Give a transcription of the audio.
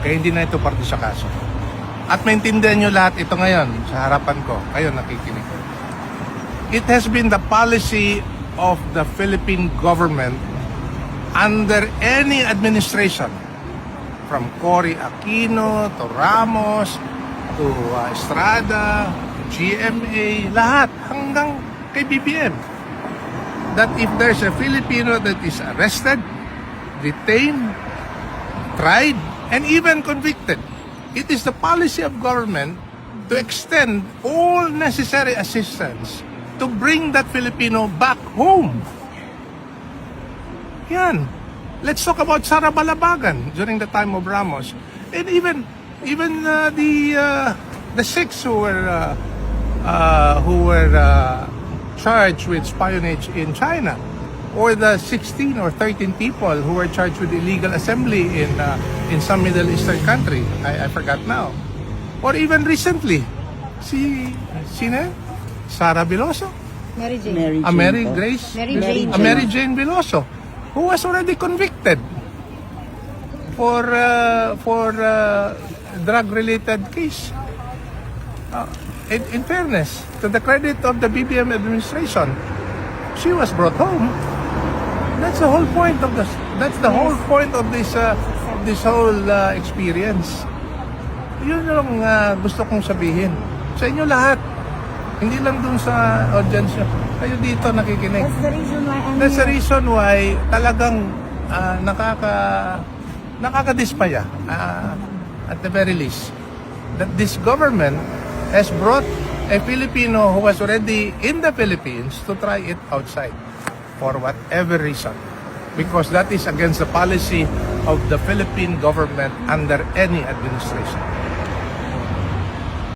Kaya hindi na ito parte sa kaso. At maintindihan nyo lahat ito ngayon sa harapan ko. Kayo nakikinig. It has been the policy of the Philippine government under any administration, from Cory Aquino to Ramos to Estrada, to GMA, lahat hanggang kay BBM, that if there's a Filipino that is arrested, detained, tried, and even convicted, it is the policy of government to extend all necessary assistance to bring that Filipino back home. Yan. Let's talk about Sara Balabagan during the time of Ramos, and even the six who were charged with espionage in China, or the 16 or 13 people who were charged with illegal assembly in some Middle Eastern country. I forgot now. Or even recently, Sara Biloso? Mary Jane. Mary Jane Biloso, who was already convicted for drug-related case. In fairness, to the credit of the BBM administration, she was brought home. That's the whole point of this. That's the whole point of this whole experience. Yun yung gusto kong sabihin sa inyo lahat. Hindi lang dun sa audience nyo. Kayo dito nakikinig. That's the reason why talagang nakakadispaya at the very least that this government has brought a Filipino who was already in the Philippines to try it outside for whatever reason, because that is against the policy of the Philippine government under any administration.